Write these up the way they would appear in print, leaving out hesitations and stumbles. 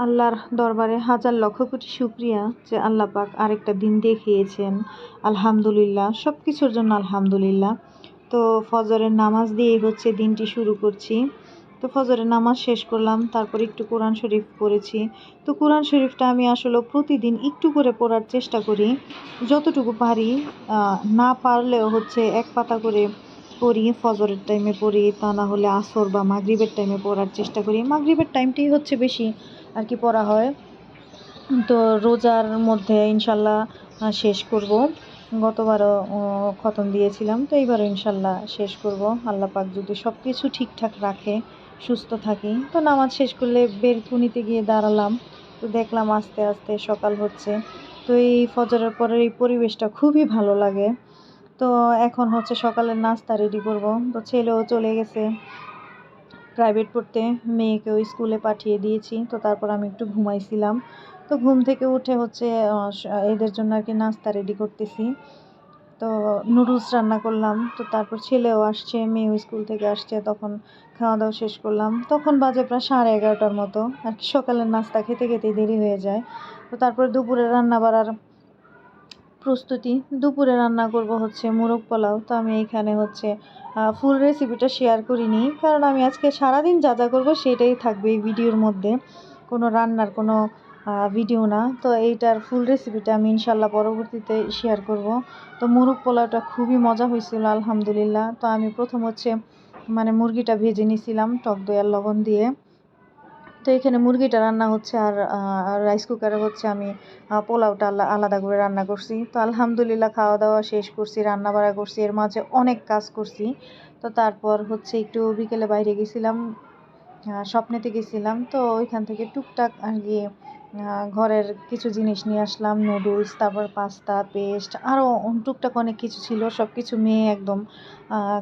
আল্লাহর দরবারে হাজার লক্ষ কোটি শুকরিয়া যে আল্লাহ পাক আরেকটা দিন দেখিয়েছেন। আলহামদুলিল্লাহ, সব কিছুর জন্য আলহামদুলিল্লাহ। তো ফজরের নামাজ দিয়ে হচ্ছে দিনটি শুরু করছি। তো ফজরের নামাজ শেষ করলাম, তারপর একটু কোরআন শরীফ পড়েছি। তো কোরআন শরীফটা আমি আসলে প্রতিদিন একটু করে পড়ার চেষ্টা করি, যতটুকু পারি। না পারলেও হচ্ছে এক পাতা করে পড়ি, ফজরের টাইমে পড়ি, তা না হলে আসর বা মাগরিবের টাইমে পড়ার চেষ্টা করি। মাগরিবের টাইমটাই হচ্ছে বেশি আর কি পড়া হয়। তো রোজার মধ্যে ইনশাল্লাহ শেষ করব। গতবারও খতম দিয়েছিলাম, তো এইবারও ইনশাল্লাহ শেষ করব। আল্লাহ পাক যদি সব কিছু ঠিকঠাক রাখে, সুস্থ থাকি। তো নামাজ শেষ করলে বেলকুনিতে গিয়ে দাঁড়ালাম, তো দেখলাম আস্তে আস্তে সকাল হচ্ছে। তো এই ফজরের পরের এই পরিবেশটা খুবই ভালো লাগে। তো এখন হচ্ছে সকালের নাস্তা রেডি করব। তো ছেলেও চলে গেছে প্রাইভেট পড়তে, মেয়েকেও স্কুলে পাঠিয়ে দিয়েছি। তো তারপর আমি একটু ঘুমাইছিলাম। তো ঘুম থেকে উঠে হচ্ছে এদের জন্য আর কি নাস্তা রেডি করতেছি। তো নুডলস রান্না করলাম। তো তারপর ছেলেও আসছে, মেয়েও স্কুল থেকে আসছে, তখন খাওয়া দাওয়া শেষ করলাম। তখন বাজে প্রায় 11:30 মতো আর কি। সকালের নাস্তা খেতে খেতেই দেরি হয়ে যায়। তো তারপর দুপুরে রান্না বাড়ার প্রস্তুতি। দুপুরে রান্না করব হচ্ছে মোরগ পোলাও। তো আমি এইখানে হচ্ছে ফুল রেসিপিটা শেয়ার করিনি, কারণ আমি আজকে সারাদিন যা যা করবো সেটাই থাকবে এই ভিডিওর মধ্যে, কোনো রান্নার কোনো ভিডিও না। তো এইটার ফুল রেসিপিটা আমি ইনশাল্লাহ পরবর্তীতে শেয়ার করব। তো মোরগ পোলাওটা খুবই মজা হয়েছিল আলহামদুলিল্লাহ। তো আমি প্রথম হচ্ছে মুরগিটা ভেজে নিয়েছিলাম টক দই আর লবণ দিয়ে। তো এখানে মুরগিটা রান্না হচ্ছে, আর রাইস কুকারে হচ্ছে আমি পোলাওটা আলাদা করে রান্না করছি। তো আলহামদুলিল্লাহ খাওয়া দাওয়া শেষ করছি, রান্না বাড়া করছি, এর মাঝে অনেক কাজ করছি। তো তারপর হচ্ছে একটু বিকেলে বাইরে গেছিলাম, স্বপ্নেতে গেছিলাম। তো ওইখান থেকে টুকটাক আর কি ঘরের কিছু জিনিস নিয়ে আসলাম, নুডলস, তারপর পাস্তা, পেস্ট, আরও টুকটাক অনেক কিছু ছিল। সব কিছু মেয়ে একদম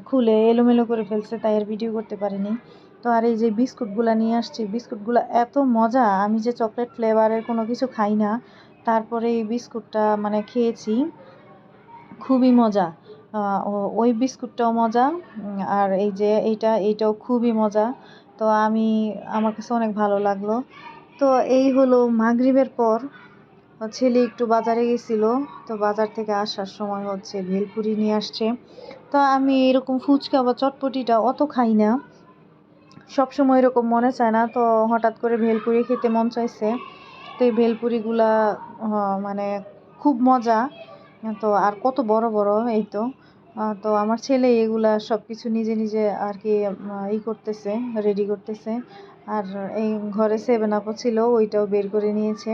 খুলে এলোমেলো করে ফেলছে, তাই আর ভিডিও করতে পারিনি। তো আর এই যে বিস্কুটগুলো নিয়ে আসছি, বিস্কুটগুলো এত মজা। আমি যে চকলেট ফ্লেভারের কোনো কিছু খাই না, তারপরে এই বিস্কুটটা খেয়েছি, খুবই মজা। ওই বিস্কুটটাও মজা, আর এই যে এইটাও খুবই মজা। তো আমার কাছে অনেক ভালো লাগলো। তো এই হলো মাগরিবের পর ছেলে একটু বাজারে গেছিল। তো বাজার থেকে আসার সময় হচ্ছে ভেলপুরি নিয়ে আসছে। তো আমি এরকম ফুচকা বা চটপটিটা অত খাই না, সবসময় এরকম মনে চায় না। তো হঠাৎ করে ভেলপুরি খেতে মন চাইছে। তো এই ভেলপুরিগুলা খুব মজা। তো আর কত বড় বড়, এই তো আমার ছেলে এগুলা সব কিছু নিজে নিজে আর কি করতেছে, রেডি করতেছে। আর এই ঘরে 7 আপও ছিল, ওইটাও বের করে নিয়েছে।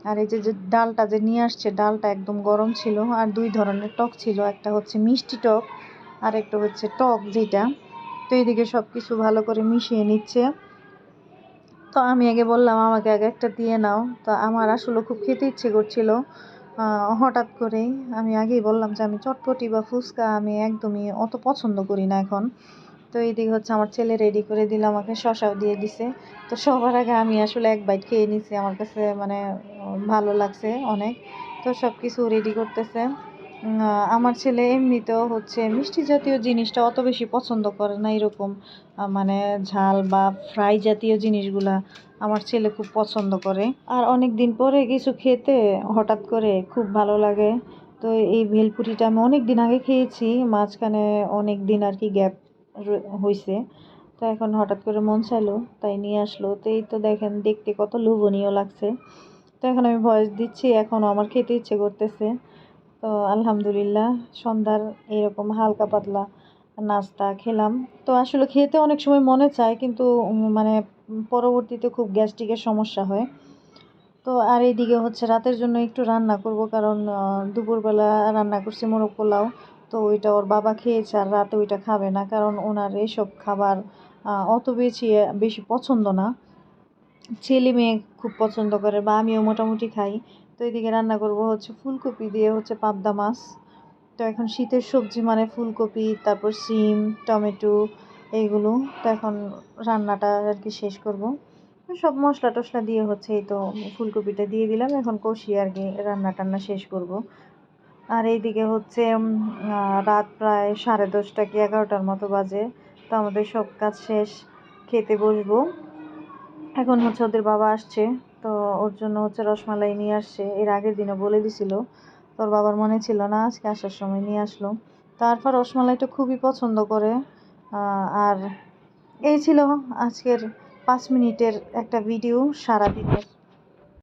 আর এই যে ডালটা যে নিয়ে আসছে, ডালটা একদম গরম ছিল। আর 2 ধরনের টক ছিল, একটা হচ্ছে মিষ্টি টক আর একটা হচ্ছে টক যেটা। তো এইদিকে সব কিছু ভালো করে মিশিয়ে নিচ্ছে। তো আমি আগে বললাম আমাকে আগে একটা দিয়ে নাও। তো আমার আসলে খুব খেতে ইচ্ছে করছিল হঠাৎ করেই। আমি আগেই বললাম যে আমি চটপটি বা ফুচকা আমি একদমই অত পছন্দ করি না এখন। তো এইদিকে হচ্ছে আমার ছেলে রেডি করে দিল, আমাকে শসাও দিয়ে দিছে। তো সবার আগে আমি আসলে এক বাইট খেয়ে নিছি, আমার কাছে ভালো লাগছে অনেক। তো সব কিছু রেডি করতেছে। আমার ছেলে এমনিতেও হচ্ছে মিষ্টি জাতীয় জিনিসটা অত বেশি পছন্দ করে না, এরকম ঝাল বা ফ্রাই জাতীয় জিনিসগুলা আমার ছেলে খুব পছন্দ করে। আর অনেক দিন পরে কিছু খেতে হঠাৎ করে খুব ভালো লাগে। তো এই ভেলপুরিটা আমি অনেক দিন আগে খেয়েছি, মাঝখানে অনেক দিন আর কি গ্যাপ হয়েছে। তো এখন হঠাৎ করে মন চাইলো, তাই নিয়ে আসলো। তো এই তো দেখেন দেখতে কত লোভনীয় লাগছে। তো এখন আমি ভয়েস দিচ্ছি, এখনও আমার খেতে ইচ্ছে করতেছে। তো আলহামদুলিল্লাহ সন্ধ্যার এরকম হালকা পাতলা নাস্তা খেলাম। তো আসলে খেতে অনেক সময় মনে চায়, কিন্তু পরবর্তীতে খুব গ্যাস্ট্রিকের সমস্যা হয়। তো আর এইদিকে হচ্ছে রাতের জন্য একটু রান্না করব, কারণ দুপুরবেলা রান্না করছি মোরগ পোলাও। তো ওইটা ওর বাবা খেয়েছে, আর রাতে ওইটা খাবে না, কারণ ওনার এইসব খাবার অত বেশি পছন্দ না। ছেলে মেয়ে খুব পছন্দ করে, বা আমিও মোটামুটি খাই। তো এদিকে রান্না করব হচ্ছে ফুলকপি দিয়ে হচ্ছে পাবদা মাছ। তো এখন শীতের সবজি ফুলকপি, তারপর সিম, টমেটো, এইগুলো। তো এখন রান্নাটা আর কি শেষ করব। সব মশলা টশলা দিয়ে হচ্ছে এই তো ফুলকপিটা দিয়ে দিলাম, এখন কষিয়ে আর কি রান্না টান্না শেষ করব। আর এইদিকে হচ্ছে রাত প্রায় 10:30 কি 11টার মতো বাজে। তো আমাদের সব কাজ শেষ, খেতে বসবো। এখন হচ্ছে ওদের বাবা আসছে, তো তো ওর জন্য হচ্ছে রসমালাই নিয়ে আসছে। এর আগের দিনও বলে দিছিল, তোর বাবার মনে ছিল না, আজকে আসার সময় নিয়ে আসলো। তারপর রসমালাইটা খুবই পছন্দ করে। আর এই ছিল আজকের 5 মিনিটের একটা ভিডিও সারাদিনের।